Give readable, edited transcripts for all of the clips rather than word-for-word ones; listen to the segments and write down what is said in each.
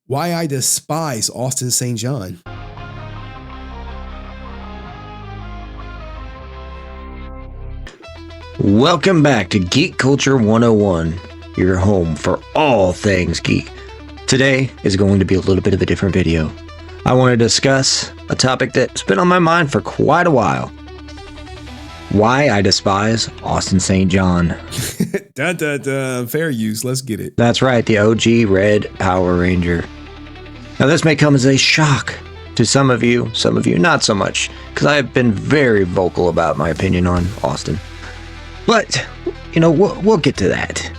Why I despise Austin St. John. Welcome back to Geek Culture 101, your home for all things geek. Today is going to be a little bit of a different video. I want to discuss a topic that's been on my mind for quite a while. Why I despise Austin St. John. Dun, dun, dun. Fair use. Let's get it. That's right, the OG Red Power Ranger. Now this may come as a shock to some of you not so much, because I have been very vocal about my opinion on Austin. But, we'll get to that.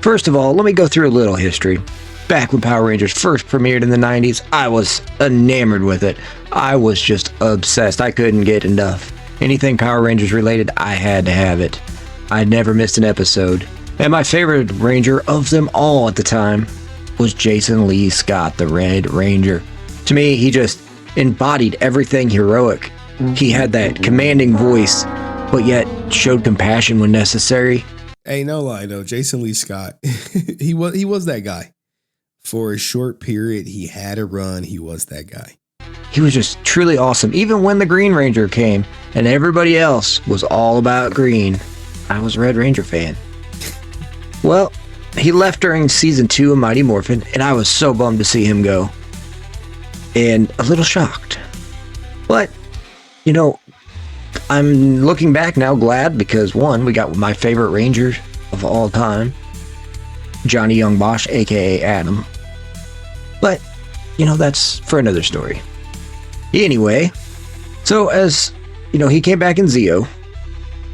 First of all, let me go through a little history. Back when Power Rangers first premiered in the 90s, I was enamored with it. I was just obsessed. I couldn't get enough. Anything Power Rangers related, I had to have it. I never missed an episode. And my favorite Ranger of them all at the time was Jason Lee Scott, the Red Ranger. To me, he just embodied everything heroic. He had that commanding voice, but yet showed compassion when necessary. Hey, no lie though, Jason Lee Scott, he was that guy. For a short period, he had a run. He was that guy. He was just truly awesome. Even when the Green Ranger came and everybody else was all about green, I was a Red Ranger fan. Well, he left during season 2 of Mighty Morphin, and I was so bummed to see him go. And a little shocked. But, I'm looking back now glad because, one, we got my favorite Ranger of all time, Johnny Young Bosch, aka Adam. But, that's for another story. Anyway, so as, he came back in Zeo,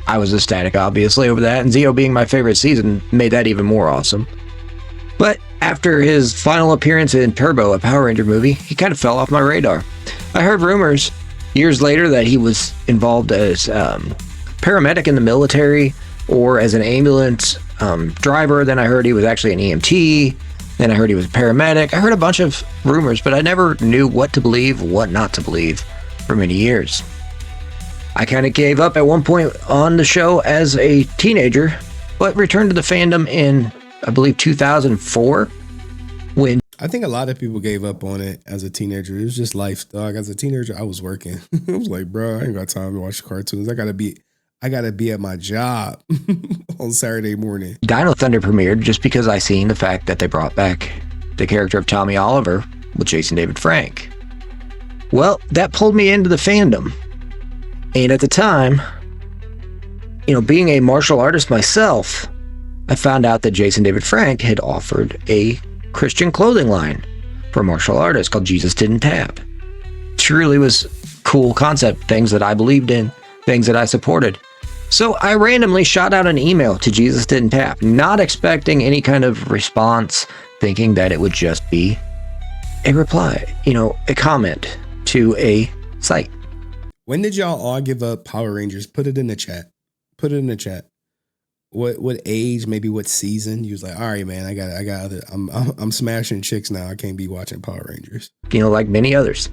I was ecstatic, obviously, over that, and Zeo being my favorite season made that even more awesome. But after his final appearance in Turbo, a Power Ranger movie, he kind of fell off my radar. I heard rumors years later that he was involved as paramedic in the military or as an ambulance driver. Then I heard he was actually an EMT. Then I heard he was a paramedic. I heard a bunch of rumors, but I never knew what to believe, what not to believe for many years. I kind of gave up at one point on the show as a teenager, but returned to the fandom in, I believe, 2004. When I think a lot of people gave up on it as a teenager. It was just life, dog. As a teenager, I was working. I was like, bro, I ain't got time to watch cartoons. I gotta be at my job on Saturday morning. Dino Thunder premiered just because I seen the fact that they brought back the character of Tommy Oliver with Jason David Frank. Well, that pulled me into the fandom. And at the time, being a martial artist myself, I found out that Jason David Frank had offered a Christian clothing line for martial artists called Jesus Didn't Tap. Truly was cool concept, things that I believed in, things that I supported. So I randomly shot out an email to Jesus Didn't Tap, not expecting any kind of response, thinking that it would just be a reply, a comment to a site. When did y'all all give up Power Rangers? Put it in the chat. Put it in the chat. What age, maybe what season? You was like, all right, man, I got other. I'm smashing chicks now. I can't be watching Power Rangers. Like many others.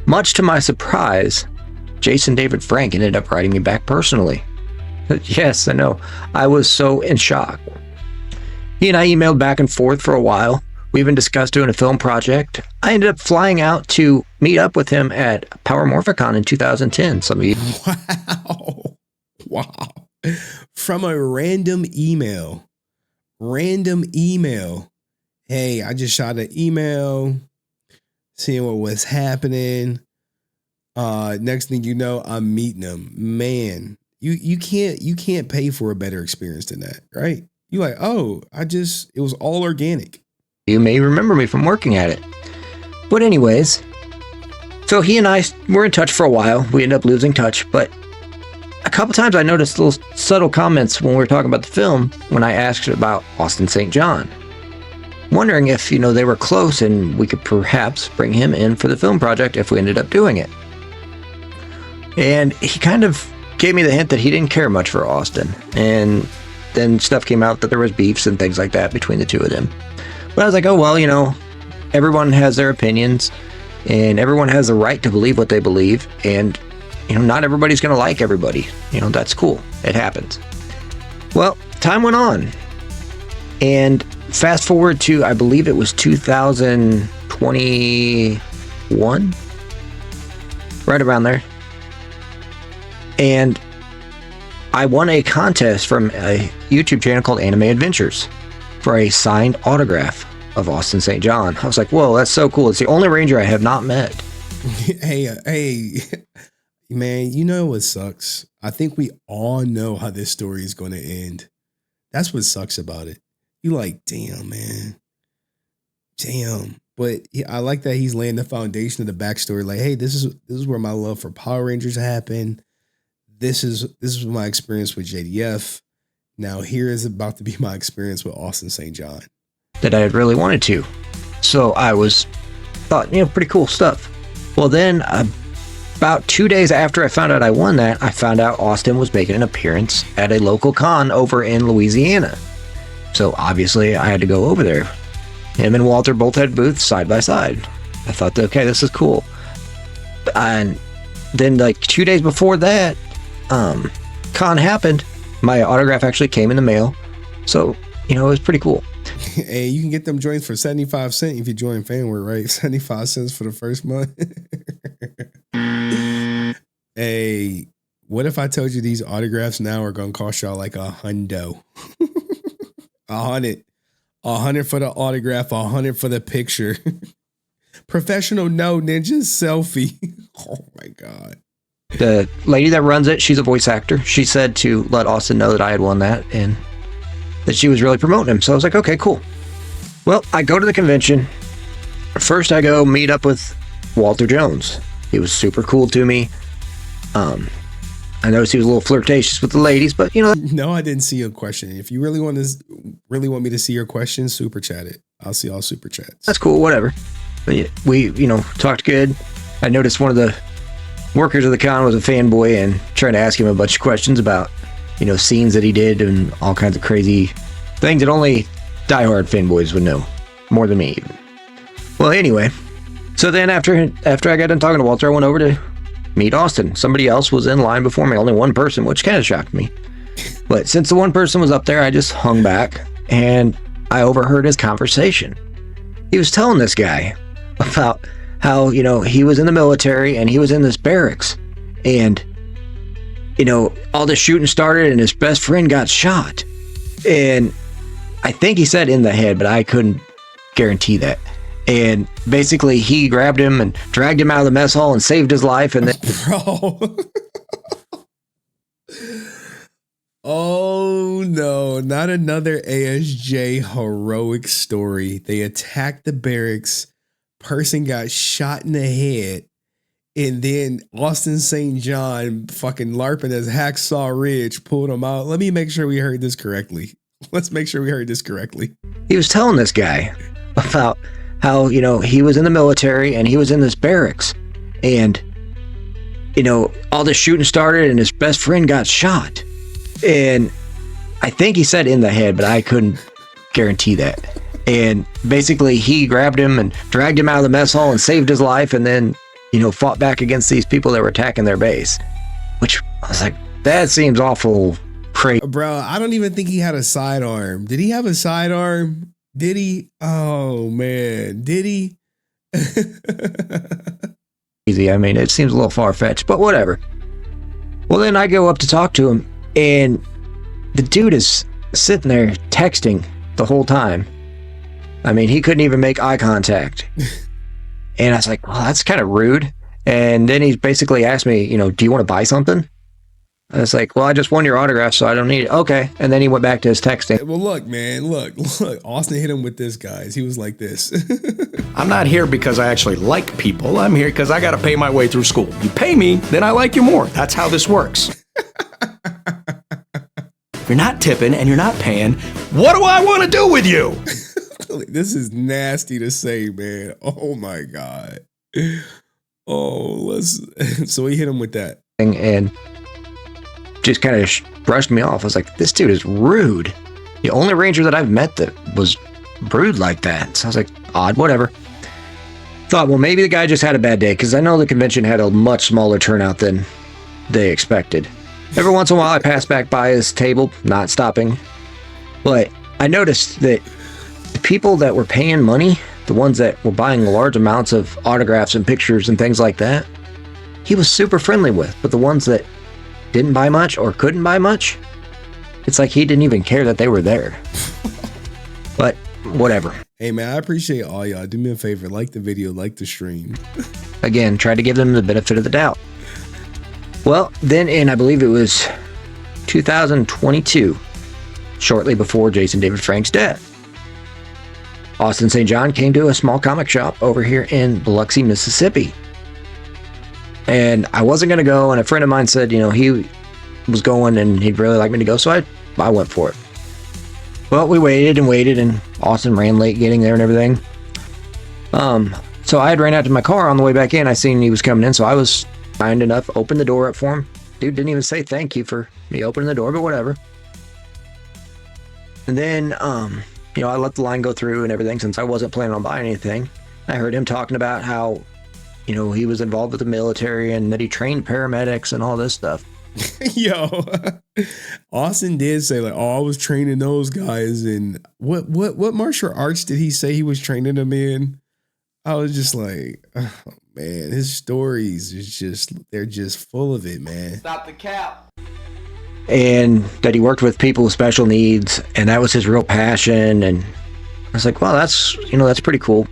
Much to my surprise, Jason David Frank ended up writing me back personally. Yes, I know. I was so in shock. He and I emailed back and forth for a while. We even discussed doing a film project. I ended up flying out to meet up with him at Power Morphicon in 2010. Wow. From a random email. Hey, I just shot an email, seeing what was happening. Next thing you know, I'm meeting him. Man, you can't pay for a better experience than that, right? You're like, oh, it was all organic. You may remember me from working at it. But anyways, so he and I were in touch for a while. We ended up losing touch, but a couple times I noticed little subtle comments when we were talking about the film when I asked about Austin St. John. Wondering if, they were close and we could perhaps bring him in for the film project if we ended up doing it. And he kind of gave me the hint that he didn't care much for Austin. And then stuff came out that there was beefs and things like that between the two of them. But I was like, oh, well, everyone has their opinions and everyone has the right to believe what they believe. And, not everybody's going to like everybody. That's cool. It happens. Well, time went on. And fast forward to, I believe it was 2021, right around there. And I won a contest from a YouTube channel called Anime Adventures for a signed autograph of Austin St. John. I was like, whoa, that's so cool. It's the only Ranger I have not met. Hey, man, you know what sucks? I think we all know how this story is going to end. That's what sucks about it. You like, damn, man. Damn. But I like that he's laying the foundation of the backstory. Like, hey, this is where my love for Power Rangers happened. This is my experience with JDF. Now here is about to be my experience with Austin St. John. That I had really wanted to. So I thought, pretty cool stuff. Well, then about 2 days after I found out I won that, I found out Austin was making an appearance at a local con over in Louisiana. So obviously I had to go over there. Him and Walter both had booths side by side. I thought, okay, this is cool. And then like 2 days before that con happened, my autograph actually came in the mail. So, it was pretty cool. Hey, you can get them joints for 75 cents if you join Fanword, right? 75 cents for the first month. Hey, what if I told you these autographs now are going to cost y'all like $100? $100 for the autograph, $100 for the picture. Professional no ninja selfie. Oh my God. The lady that runs it, she's a voice actor. She said to let Austin know that I had won that and that she was really promoting him. So I was like, okay, cool. Well, I go to the convention. First, I go meet up with Walter Jones. He was super cool to me. I noticed he was a little flirtatious with the ladies, but No, I didn't see your question. If you really want me to see your question, super chat it. I'll see all super chats. That's cool, whatever. But yeah, we, talked good. I noticed one of the workers of the con was a fanboy and trying to ask him a bunch of questions about, scenes that he did and all kinds of crazy things that only diehard fanboys would know, more than me even. Well, anyway, so then after I got done talking to Walter, I went over to meet Austin. Somebody else was in line before me, only one person, which kind of shocked me. But since the one person was up there, I just hung back and I overheard his conversation. He was telling this guy about how, he was in the military and he was in this barracks and, all this shooting started and his best friend got shot. And I think he said in the head, but I couldn't guarantee that. And basically he grabbed him and dragged him out of the mess hall and saved his life. And then, bro. Oh no, not another ASJ heroic story. They attacked the barracks, person got shot in the head, and then Austin St. John fucking LARPing as Hacksaw Ridge pulled him out. Let me make sure we heard this correctly. Let's make sure we heard this correctly. He was telling this guy about how, he was in the military and he was in this barracks and, all this shooting started and his best friend got shot. And I think he said in the head, but I couldn't guarantee that. And basically he grabbed him and dragged him out of the mess hall and saved his life. And then, fought back against these people that were attacking their base, which I was like, that seems awful crazy. Bro, I don't even think he had a sidearm. Did he have a sidearm? Did he? Oh man, did he? Easy. I mean, it seems a little far-fetched, but whatever. Well, then I go up to talk to him and the dude is sitting there texting the whole time. I mean, he couldn't even make eye contact. And I was like, well, that's kind of rude. And then he basically asked me, do you want to buy something? I was like, well, I just won your autograph, so I don't need it. Okay. And then he went back to his texting. Well, look, man, look. Austin hit him with this, guys. He was like this. I'm not here because I actually like people. I'm here because I got to pay my way through school. You pay me, then I like you more. That's how this works. If you're not tipping and you're not paying, what do I want to do with you? This is nasty to say, man. Oh my God. So he hit him with that. And just kind of brushed me off. I was like, this dude is rude. The only Ranger that I've met that was rude like that. So I was like, odd, whatever. Thought, well, maybe the guy just had a bad day because I know the convention had a much smaller turnout than they expected. Every once in a while, I pass back by his table, not stopping. But I noticed that people that were paying money, the ones that were buying large amounts of autographs and pictures and things like that, he was super friendly with. But the ones that didn't buy much or couldn't buy much, it's like he didn't even care that they were there. But whatever. Hey man, I appreciate all y'all. Do me a favor, like the video, like the stream. Again, try to give them the benefit of the doubt. Well, then in, I believe it was 2022, shortly before Jason David Frank's death, Austin St. John came to a small comic shop over here in Biloxi, Mississippi. And I wasn't going to go, and a friend of mine said, you know, he was going and he'd really like me to go, so I went for it. Well, we waited and waited, and Austin ran late getting there and everything. So I had ran out to my car on the way back in. I seen he was coming in, so I was kind enough, opened the door up for him. Dude didn't even say thank you for me opening the door, but whatever. And then, you know, I let the line go through and everything since I wasn't planning on buying anything. I heard him talking about how, you know, he was involved with the military and that he trained paramedics and all this stuff. Yo, Austin did say like, "Oh, I was training those guys." And what martial arts did he say he was training them in? I was just like, oh man, his stories they're just full of it, man. Stop the cap. And that he worked with people with special needs, and that was his real passion. And I was like, well, that's pretty cool.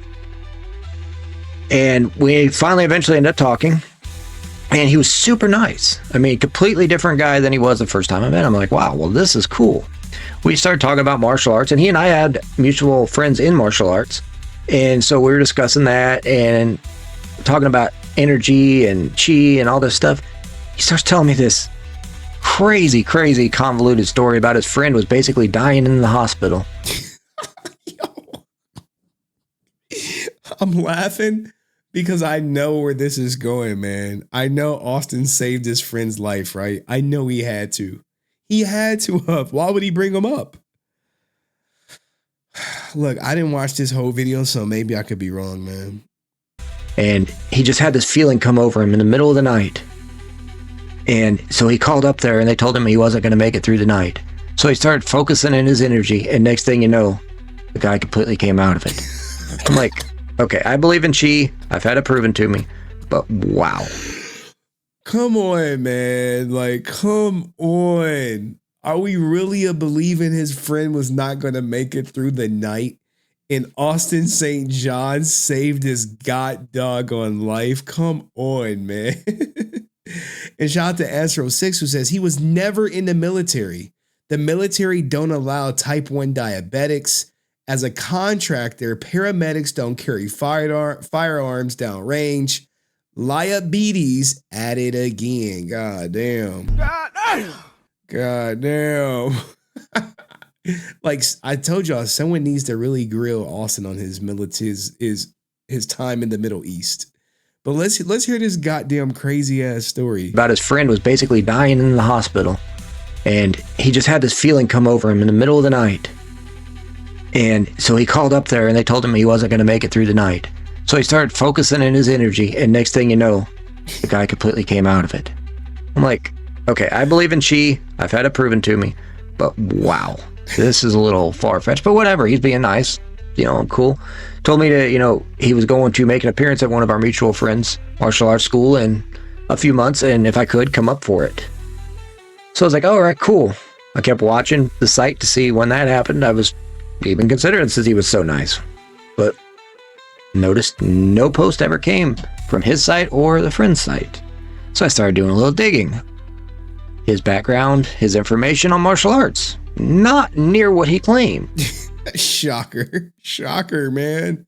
And we finally eventually ended up talking. And he was super nice. I mean, completely different guy than he was the first time I met him. I'm like, wow, well, this is cool. We started talking about martial arts, and he and I had mutual friends in martial arts. And so we were discussing that and talking about energy and chi and all this stuff. He starts telling me this crazy, crazy convoluted story about his friend was basically dying in the hospital. Yo. I'm laughing because I know where this is going, man. I know Austin saved his friend's life, right? I know he had to. He had to have. Why would he bring him up? Look, I didn't watch this whole video, so maybe I could be wrong, man. And he just had this feeling come over him in the middle of the night. And so he called up there and they told him he wasn't going to make it through the night. So he started focusing in his energy, and next thing you know, the guy completely came out of it. I'm like, okay, I believe in chi. I've had it proven to me, but wow. Come on, man. Like, come on. Are we really believing his friend was not going to make it through the night? And Austin St. John saved his god doggone life? Come on, man. And shout out to Astro6, who says he was never in the military. The military don't allow type 1 diabetics. As a contractor, paramedics don't carry firearms downrange. Liabilities at it again. God damn. God damn. God damn. Like I told y'all, someone needs to really grill Austin on his his time in the Middle East. But let's hear this goddamn crazy ass story. About his friend was basically dying in the hospital. And he just had this feeling come over him in the middle of the night. And so he called up there and they told him he wasn't going to make it through the night. So he started focusing in his energy, and next thing you know, the guy completely came out of it. I'm like, okay, I believe in chi. I've had it proven to me, but wow, this is a little far-fetched, but whatever. He's being nice, you know, cool. Told me to, you know, he was going to make an appearance at one of our mutual friends' martial arts school in a few months, and if I could, come up for it. So I was like, all right, cool. I kept watching the site to see when that happened. I was even considering since he was so nice, but noticed no post ever came from his site or the friend's site. So I started doing a little digging. His background, his information on martial arts, not near what he claimed. Shocker. Shocker, man.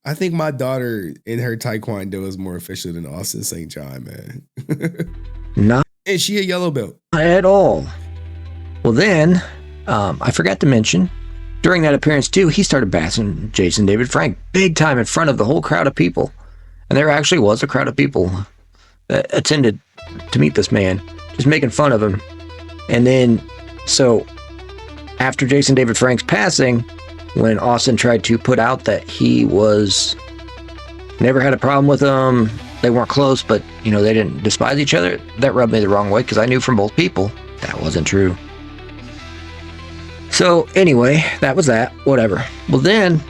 I think my daughter in her taekwondo is more official than Austin St. John, man. Not And she a yellow belt. at all. Well then, I forgot to mention, during that appearance too, he started bashing Jason David Frank big time in front of the whole crowd of people. And there actually was a crowd of people that attended to meet this man, just making fun of him. And then, so after Jason David Frank's passing, when Austin tried to put out that he was never had a problem with them, they weren't close, but you know, they didn't despise each other, that rubbed me the wrong way because I knew from both people that wasn't true. So anyway, that was that. Whatever. Well, then.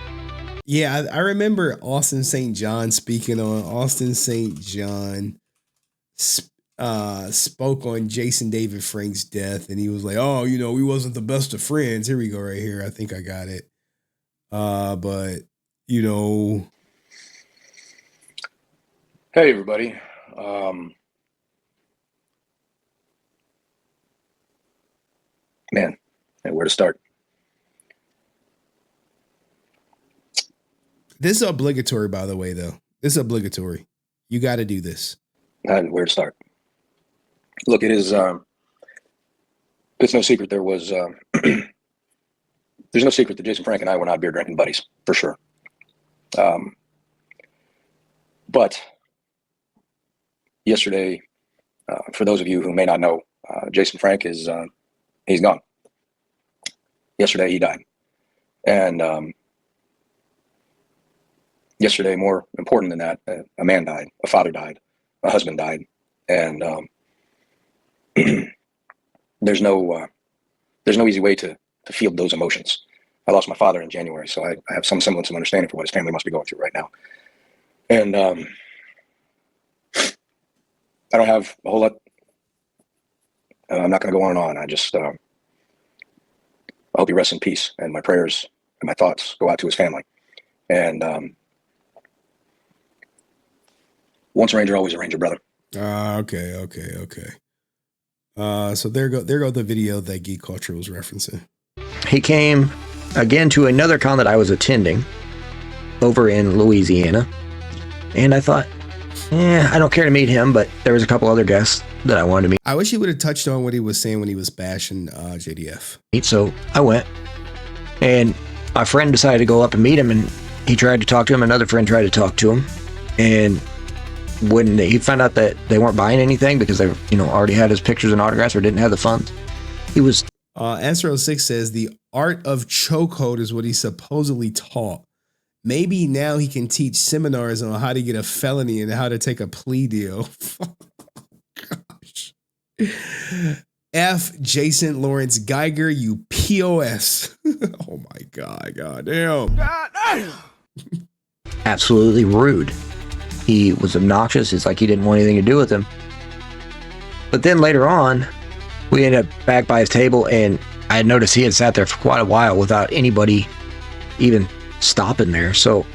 Yeah, I remember Austin St. John speaking on Austin St. John spoke on Jason David Frank's death, and he was like, "Oh, we wasn't the best of friends." Here we go, right here. I think I got it. But Hey everybody. Man, where to start? This is obligatory, by the way, though. This is obligatory. You got to do this. Where to start? Look, it's no secret there was, there's no secret that Jason Frank and I were not beer drinking buddies, for sure. But yesterday, for those of you who may not know, Jason Frank is, he's gone. Yesterday he died. And yesterday, more important than that, a man died, a father died, a husband died. And there's no easy way to field those emotions. I lost my father in January, so I have some semblance of understanding for what his family must be going through right now. And I don't have a whole lot. I'm not going to go on and on. I just I hope he rests in peace, and my prayers and my thoughts go out to his family. And once a Ranger, always a Ranger, brother. Okay. So there go the video that Geek Culture was referencing. He came again to another con that I was attending over in Louisiana. And I thought, I don't care to meet him, but there was a couple other guests that I wanted to meet. I wish he would have touched on what he was saying when he was bashing JDF. So I went, and my friend decided to go up and meet him, and he tried to talk to him. Another friend tried to talk to him, and when he found out that they weren't buying anything because they already had his pictures and autographs or didn't have the funds, he was. Answer 06 says the art of chokehold is what he supposedly taught. Maybe now he can teach seminars on how to get a felony and how to take a plea deal. Gosh. F. Jason Lawrence Geiger, you POS. Oh my God. God damn. Absolutely rude. He was obnoxious. It's like he didn't want anything to do with him. But then later on, we ended up back by his table, and I had noticed he had sat there for quite a while without anybody even stopping there. So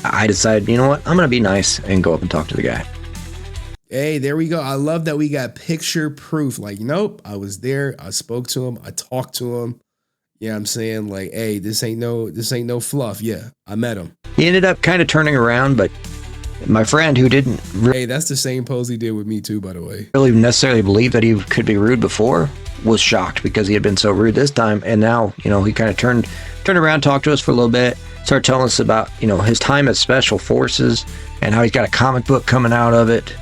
I decided, you know what? I'm going to be nice and go up and talk to the guy. Hey, there we go. I love that we got picture proof. Like, nope, I was there. I spoke to him. I talked to him. Yeah, I'm saying like, hey, this ain't no fluff. Yeah, I met him. He ended up kind of turning around, but my friend who didn't hey, that's the same pose he did with me too, by the way. Really necessarily believe that he could be rude before was shocked because he had been so rude this time. And now, he kind of turned around, talked to us for a little bit, started telling us about, his time at Special Forces and how he's got a comic book coming out of it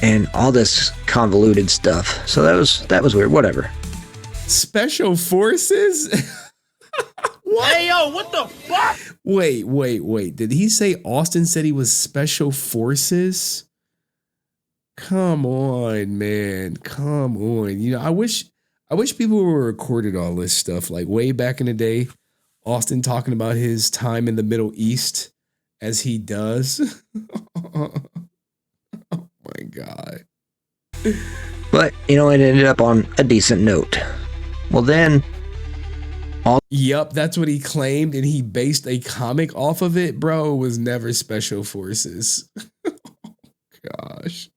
and all this convoluted stuff. So that was weird. Whatever. Special Forces? What? Hey, yo, what the fuck? Wait. Did he say Austin said he was Special Forces? Come on, man. Come on. I wish people were recorded all this stuff. Like way back in the day, Austin talking about his time in the Middle East as he does. Oh my God. But, it ended up on a decent note. Well, then... Yup, that's what he claimed, and he based a comic off of it. Bro, it was never Special Forces. Oh, gosh.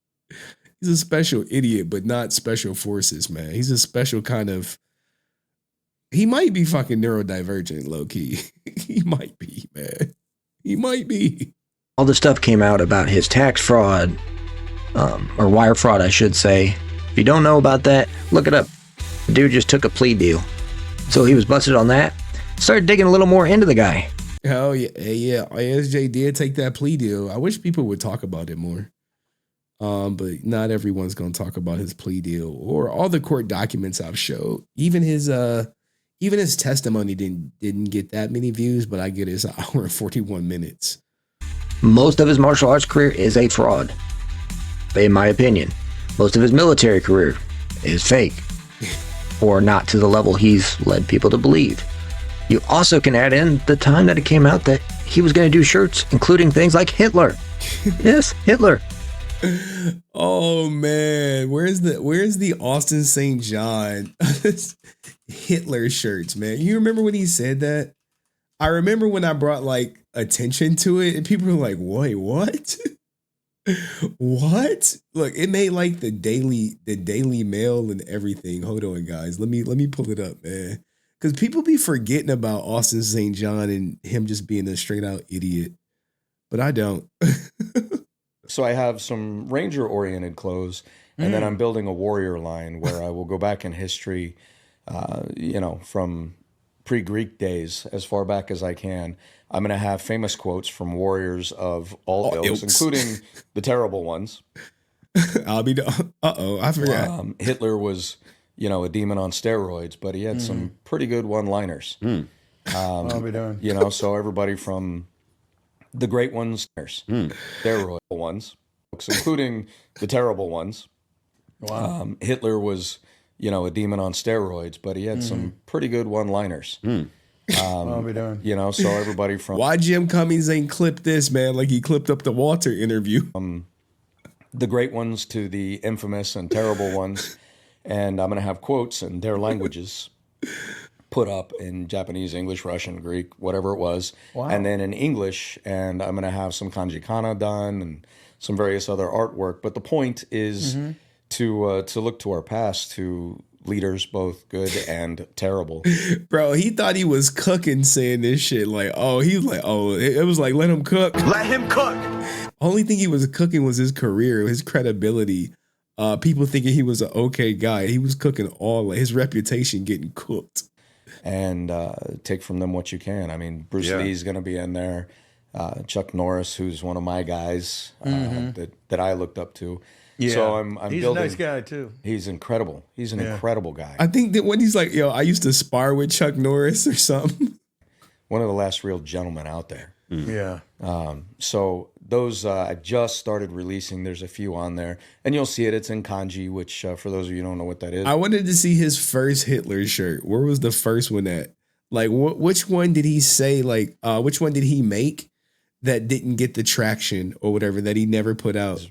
He's a special idiot, but not Special Forces, man. He's a special kind of... He might be fucking neurodivergent, low-key. He might be, man. He might be. All the stuff came out about his tax fraud, or wire fraud, I should say. If you don't know about that, look it up. The dude just took a plea deal. So he was busted on that. Started digging a little more into the guy. Hell yeah. ASJ did take that plea deal. I wish people would talk about it more. But not everyone's going to talk about his plea deal or all the court documents I've showed. Even his testimony didn't get that many views, but I get it's an hour and 41 minutes. Most of his martial arts career is a fraud, in my opinion. Most of his military career is fake. or not to the level he's led people to believe. You also can add in the time that it came out that he was going to do shirts including things like Hitler. Yes, Hitler. Oh man, where's the Austin St. John Hitler shirts, man? You remember when he said that? I remember when I brought like attention to it and people were like, wait, what? What? Look, it made like the Daily Mail and everything. Hold on, guys. Let me pull it up, man. Because people be forgetting about Austin St. John and him just being a straight out idiot. But I don't. So I have some Ranger-oriented clothes, and then I'm building a warrior line where I will go back in history, from pre-Greek days as far back as I can. I'm going to have famous quotes from warriors of all ilks, including the terrible ones. I'll be I forgot. Hitler was, a demon on steroids, but he had some pretty good one-liners. I'll be darned. So everybody from the great ones, steroid ones, including the terrible ones. Wow. Hitler was, a demon on steroids, but he had some pretty good one-liners. I'll be darned. So everybody from Why Jim Cummings ain't clipped this, man, like he clipped up the Walter interview. The great ones to the infamous and terrible ones. And I'm going to have quotes in their languages put up in Japanese, English, Russian, Greek, whatever it was. Wow. And then in English, and I'm going to have some kanji kana done and some various other artwork. But the point is to look to our past, to leaders, both good and terrible. Bro, he thought he was cooking saying this shit. Like, it was like, let him cook. Let him cook. Only thing he was cooking was his career, his credibility. People thinking he was an okay guy. He was cooking his reputation getting cooked. And take from them what you can. I mean, Bruce Lee's going to be in there. Chuck Norris, who's one of my guys that I looked up to. Yeah. So I'm He's building. a nice guy too. He's incredible. He's an incredible guy. I think that when he's like, I used to spar with Chuck Norris or something. One of the last real gentlemen out there. Yeah. So those I just started releasing. There's a few on there, and you'll see it. It's in kanji, which for those of you who don't know what that is. I wanted to see his first Hitler shirt. Where was the first one at? Like, which one did he say? Like, which one did he make that didn't get the traction or whatever that he never put out?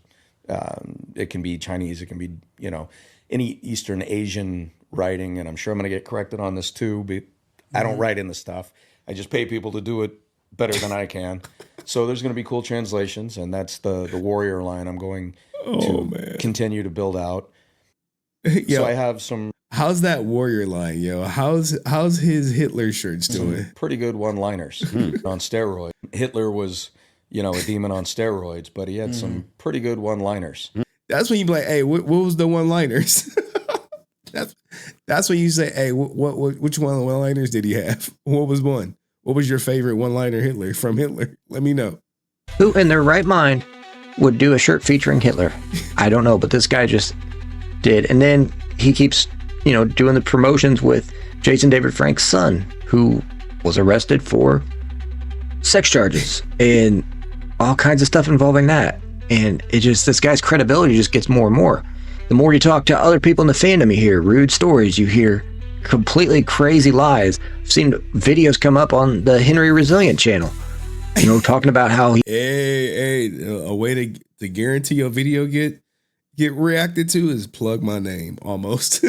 It can be Chinese. It can be any Eastern Asian writing, and I'm sure I'm going to get corrected on this too. But I don't write in the stuff. I just pay people to do it better than I can. So there's going to be cool translations, and that's the warrior line I'm going to continue to build out. So I have some. How's that warrior line, yo? How's his Hitler shirts doing? Pretty good one-liners on steroids. Hitler was, a demon on steroids, but he had some pretty good one-liners. That's when you be like, hey, what was the one-liners? That's when you say, hey, which one-liners did he have? What was one? What was your favorite one-liner from Hitler? Let me know. Who in their right mind would do a shirt featuring Hitler? I don't know, but this guy just did. And then he keeps, doing the promotions with Jason David Frank's son, who was arrested for sex charges and all kinds of stuff involving that. And this guy's credibility just gets more and more. The more you talk to other people in the fandom, you hear rude stories, you hear completely crazy lies. I've seen videos come up on the Henry Resilient channel, talking about how he... Hey, a way to guarantee your video get reacted to is plug my name, almost.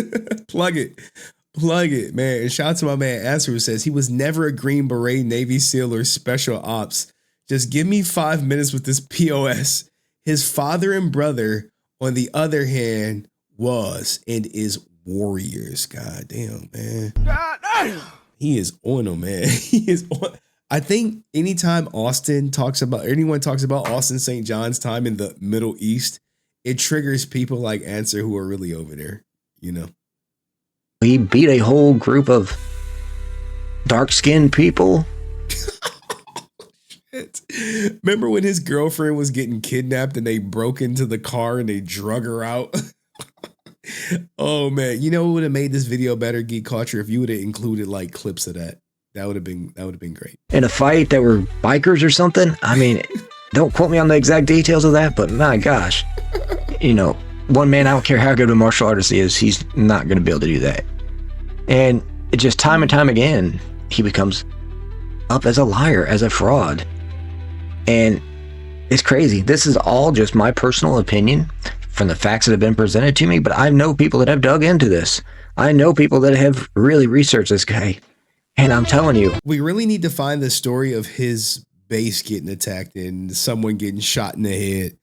Plug it, man. And shout out to my man Asher, who says he was never a Green Beret, Navy SEAL, or Special Ops. Just give me 5 minutes with this POS. His father and brother, on the other hand, was and is warriors. God damn, man. God damn. He is on them, man. He is on. I think anytime anyone talks about Austin St. John's time in the Middle East, it triggers people like Answer who are really over there, He beat a whole group of dark-skinned people. Shit. Remember when his girlfriend was getting kidnapped and they broke into the car and they drug her out? Oh man, what would have made this video better, Geek Culture, if you would have included like clips of that. That would have been great. In a fight that were bikers or something. I mean, don't quote me on the exact details of that, but my gosh, one man, I don't care how good of a martial artist he is, he's not going to be able to do that. And it just time and time again, he becomes up as a liar, as a fraud. And it's crazy. This is all just my personal opinion from the facts that have been presented to me, but I know people that have dug into this. I know people that have really researched this guy. And I'm telling you, we really need to find the story of his base getting attacked and someone getting shot in the head,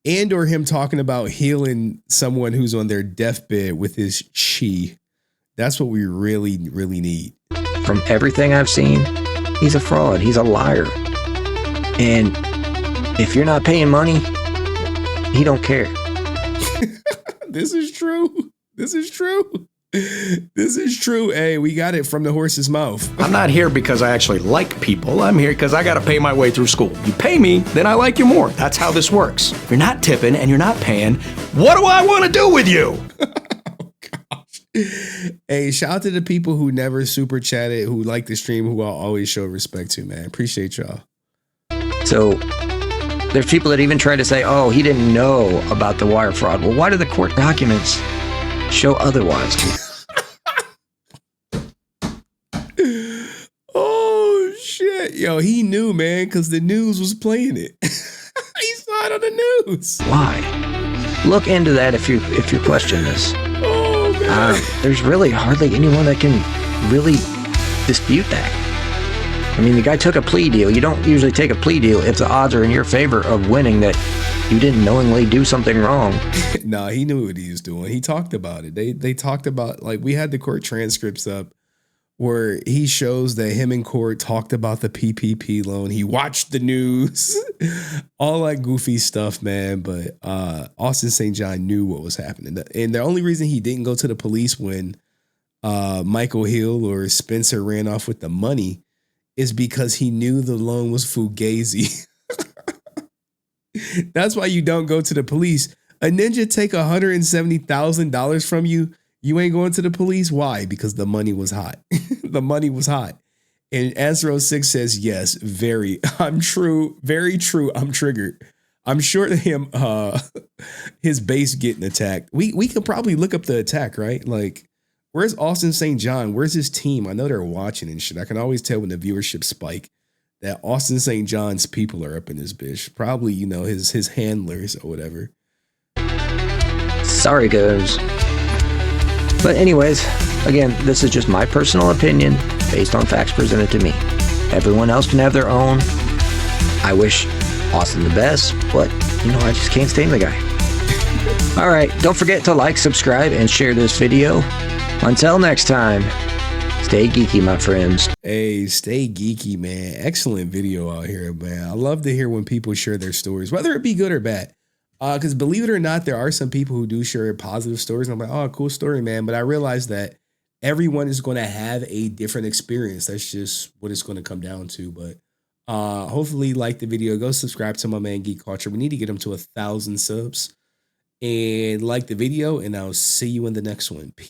and or him talking about healing someone who's on their deathbed with his chi. That's what we really, really need. From everything I've seen, he's a fraud. He's a liar. And if you're not paying money, he don't care. This is true. This is true. This is true. Hey, we got it from the horse's mouth. I'm not here because I actually like people. I'm here because I got to pay my way through school. You pay me, then I like you more. That's how this works. If you're not tipping and you're not paying, what do I want to do with you? Oh, gosh. Hey, shout out to the people who never super chatted, who like the stream, who I'll always show respect to, man. Appreciate y'all. So there's people that even try to say, oh, he didn't know about the wire fraud. Well, why do the court documents show otherwise? Oh shit, yo, he knew, man, because the news was playing it. He saw it on the news. Why? Look into that if you question this. Oh man, there's really hardly anyone that can really dispute that. I mean, the guy took a plea deal. You don't usually take a plea deal if the odds are in your favor of winning, that you didn't knowingly do something wrong. Nah, he knew what he was doing. He talked about it. They talked about, like, we had the court transcripts up where he shows that him and court talked about the PPP loan. He watched the news, all that goofy stuff, man. But Austin St. John knew what was happening. And the only reason he didn't go to the police when Michael Hill or Spencer ran off with the money is because he knew the loan was fugazi. That's why you don't go to the police. A ninja take $170,000 from you. You ain't going to the police. Why? Because the money was hot. The money was hot. And Answer 06 says, yes, very. I'm true. Very true. I'm triggered. I'm sure him, his base getting attacked. We could probably look up the attack, right? Like, where's Austin St. John? Where's his team? I know they're watching and shit. I can always tell when the viewership spike that Austin St. John's people are up in this bitch. Probably, you know, his handlers or whatever. Sorry, guys. But anyways, again, this is just my personal opinion based on facts presented to me. Everyone else can have their own. I wish Austin the best, but, you know, I just can't stand the guy. All right, don't forget to like, subscribe, and share this video. Until next time, stay geeky, my friends. Hey, stay geeky, man. Excellent video out here, man. I love to hear when people share their stories, whether it be good or bad. Because believe it or not, there are some people who do share positive stories. And I'm like, oh, cool story, man. But I realize that everyone is going to have a different experience. That's just what it's going to come down to. But hopefully like the video. Go subscribe to my man, Geek Culture. We need to get him to 1,000 subs. And like the video, and I'll see you in the next one. Peace.